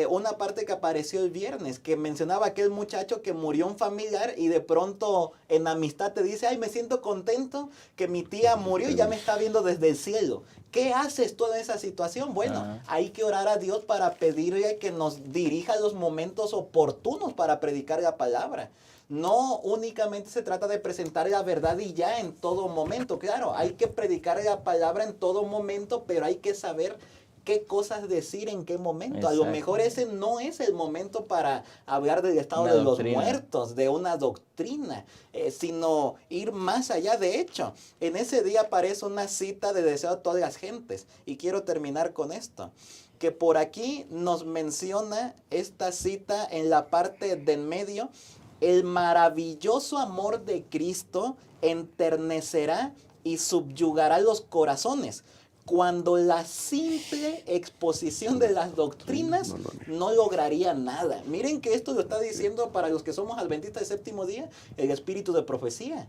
una parte que apareció el viernes, que mencionaba aquel muchacho que murió un familiar y de pronto en amistad te dice, ay, me siento contento que mi tía murió y ya me está viendo desde el cielo. ¿Qué haces tú en esa situación? Bueno, hay que orar a Dios para pedirle que nos dirija los momentos oportunos para predicar la palabra. No únicamente se trata de presentar la verdad y ya en todo momento. Claro, hay que predicar la palabra en todo momento, pero hay que saber qué cosas decir en qué momento. Exacto. A lo mejor ese no es el momento para hablar del estado de los muertos, de una doctrina, sino ir más allá. De hecho, en ese día aparece una cita de deseo a todas las gentes. Y quiero terminar con esto. Que por aquí nos menciona esta cita en la parte de en medio. El maravilloso amor de Cristo enternecerá y subyugará los corazones, cuando la simple exposición de las doctrinas no lograría nada. Miren que esto lo está diciendo para los que somos adventistas del séptimo día, el espíritu de profecía.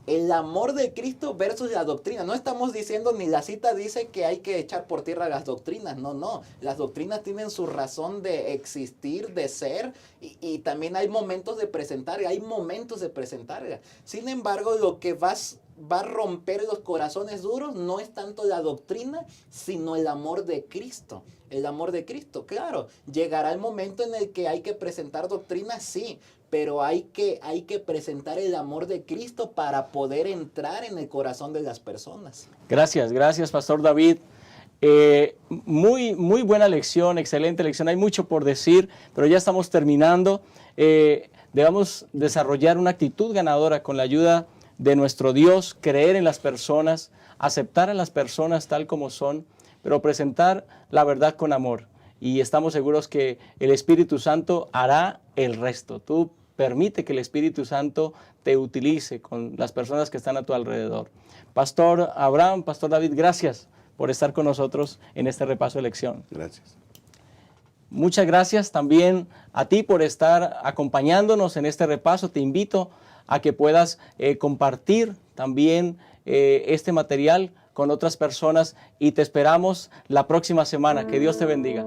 El amor de Cristo versus la doctrina. No estamos diciendo, ni la cita dice que hay que echar por tierra las doctrinas. No, no. Las doctrinas tienen su razón de existir, de ser, y también hay momentos de presentarla. Hay momentos de presentarla. Sin embargo, lo que va a romper los corazones duros no es tanto la doctrina, sino el amor de Cristo. El amor de Cristo, claro. Llegará el momento en el que hay que presentar doctrina, sí, pero hay que presentar el amor de Cristo para poder entrar en el corazón de las personas. Gracias, gracias, Pastor David. Muy buena lección, excelente lección. Hay mucho por decir, pero ya estamos terminando. Debemos desarrollar una actitud ganadora con la ayuda de nuestro Dios, creer en las personas, aceptar a las personas tal como son, pero presentar la verdad con amor. Y estamos seguros que el Espíritu Santo hará el resto. Tú permite que el Espíritu Santo te utilice con las personas que están a tu alrededor. Pastor Abraham, Pastor David, gracias por estar con nosotros en este repaso de lección. Gracias. Muchas gracias también a ti por estar acompañándonos en este repaso. Te invito a que puedas compartir también este material con otras personas y te esperamos la próxima semana. Que Dios te bendiga.